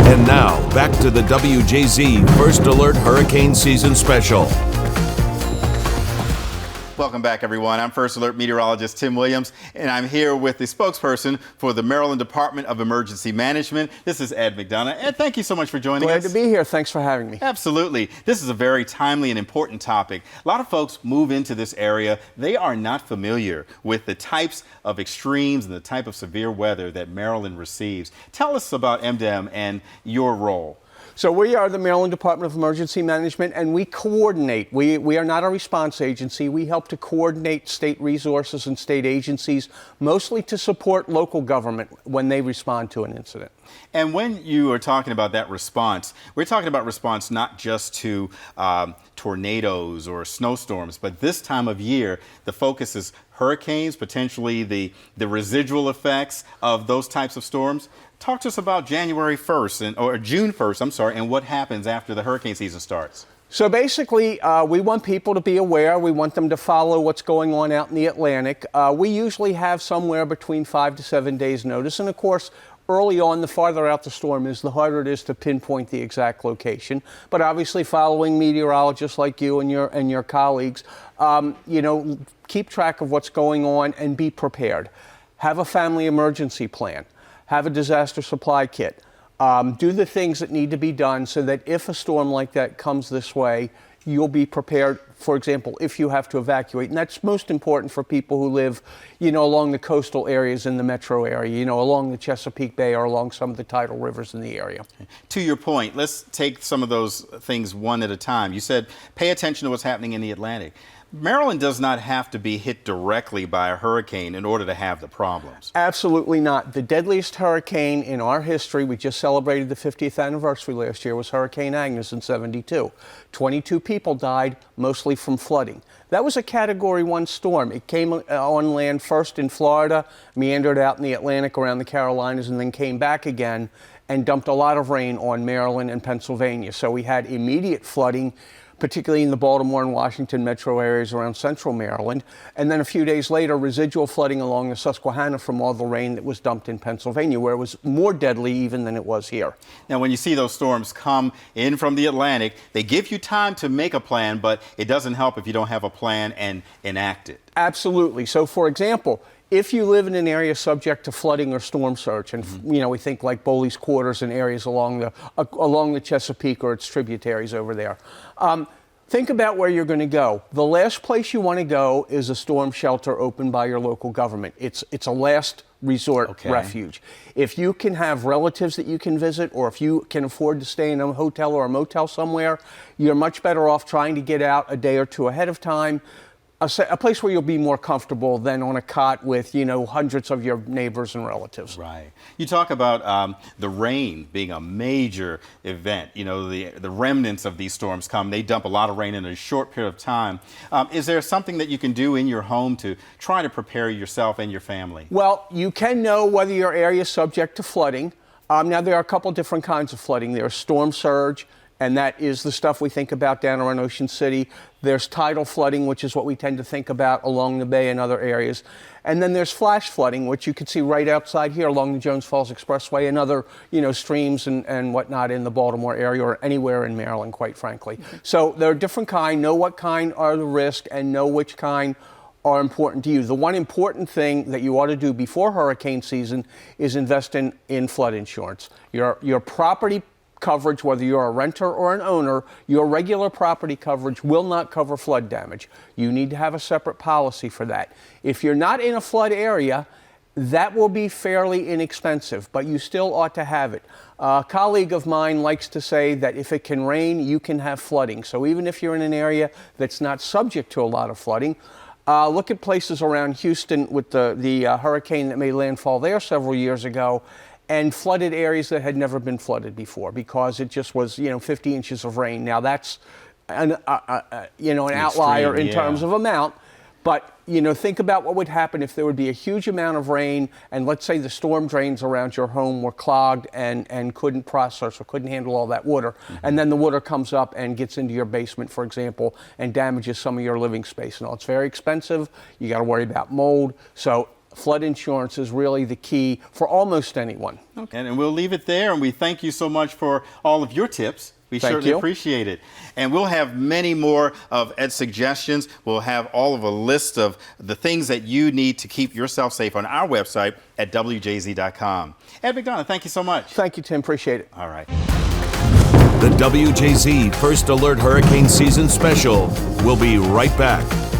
And now, back to the WJZ First Alert Hurricane Season Special. Welcome back, everyone. I'm First Alert meteorologist Tim Williams, and I'm here with the spokesperson for the Maryland Department of Emergency Management. This is Ed McDonough. Ed, thank you so much for joining us. Glad to be here. Thanks for having me. Absolutely. This is a very timely and important topic. A lot of folks move into this area. They are not familiar with the types of extremes and the type of severe weather that Maryland receives. Tell us about MDEM and your role. So we are the Maryland Department of Emergency Management, and we coordinate. We are not a response agency. We help to coordinate state resources and state agencies, mostly to support local government when they respond to an incident. And when you are talking about that response, we're talking about response not just to tornadoes or snowstorms, but this time of year, the focus is hurricanes, potentially the residual effects of those types of storms. Talk to us about January 1st, or June 1st, and what happens after the hurricane season starts. So basically, we want people to be aware. We want them to follow what's going on out in the Atlantic. We usually have somewhere between 5 to 7 days notice. And of course, early on, the farther out the storm is, the harder it is to pinpoint the exact location. But obviously, following meteorologists like you and your colleagues, keep track of what's going on and be prepared. Have a family emergency plan. Have a disaster supply kit. Do the things that need to be done so that if a storm like that comes this way, you'll be prepared. For example, if you have to evacuate, and that's most important for people who live, along the coastal areas in the metro area, along the Chesapeake Bay or along some of the tidal rivers in the area. To your point, let's take some of those things one at a time. You said pay attention to what's happening in the Atlantic. Maryland does not have to be hit directly by a hurricane in order to have the problems. Absolutely not. The deadliest hurricane in our history, we just celebrated the 50th anniversary last year, was Hurricane Agnes in '72. 22 people died, mostly from flooding. That was a Category 1 storm. It came on land first in Florida, meandered out in the Atlantic around the Carolinas, and then came back again and dumped a lot of rain on Maryland and Pennsylvania. So we had immediate flooding, particularly in the Baltimore and Washington metro areas around central Maryland. And then a few days later, residual flooding along the Susquehanna from all the rain that was dumped in Pennsylvania, where it was more deadly even than it was here. Now, when you see those storms come in from the Atlantic, they give you time to make a plan, but it doesn't help if you don't have a plan and enact it. Absolutely. So, for example, if you live in an area subject to flooding or storm surge, and we think like Bowley's Quarters and areas along the Chesapeake or its tributaries over there, think about where you're going to go. The last place you want to go is a storm shelter opened by your local government. It's a last resort refuge. If you can have relatives that you can visit, or if you can afford to stay in a hotel or a motel somewhere, you're much better off trying to get out a day or two ahead of time. A place where you'll be more comfortable than on a cot with, hundreds of your neighbors and relatives. Right. You talk about the rain being a major event. The remnants of these storms come. They dump a lot of rain in a short period of time. Is there something that you can do in your home to try to prepare yourself and your family? Well, you can know whether your area is subject to flooding. Now, there are a couple different kinds of flooding. There's storm surge, and that is the stuff we think about down around Ocean City. There's tidal flooding, which is what we tend to think about along the bay and other areas. And then there's flash flooding, which you can see right outside here along the Jones Falls Expressway and other, streams and whatnot in the Baltimore area or anywhere in Maryland, quite frankly. So there are different kinds. Know what kind are the risk and know which kind are important to you. The one important thing that you ought to do before hurricane season is invest in flood insurance. Your property coverage, whether you're a renter or an owner, your regular property coverage will not cover flood damage. You need to have a separate policy for that. If you're not in a flood area, that will be fairly inexpensive, but you still ought to have it. A colleague of mine likes to say that if it can rain, you can have flooding. So even if you're in an area that's not subject to a lot of flooding, look at places around Houston with the hurricane that made landfall there several years ago, and flooded areas that had never been flooded before because it just was, 50 inches of rain. Now that's an outlier in terms of amount, but think about what would happen if there would be a huge amount of rain and let's say the storm drains around your home were clogged and couldn't process or couldn't handle all that water. And then the water comes up and gets into your basement, for example, and damages some of your living space. And all. It's very expensive. You got to worry about mold. So flood insurance is really the key for almost anyone. Okay, and we'll leave it there, and we thank you so much for all of your tips. We Thank certainly you. appreciate it. And we'll have many more of Ed's suggestions. We'll have all of a list of the things that you need to keep yourself safe on our website at WJZ.com. Ed McDonough, thank you so much. Thank you, Tim. Appreciate it. All right. The WJZ First Alert Hurricane Season Special. We'll be right back.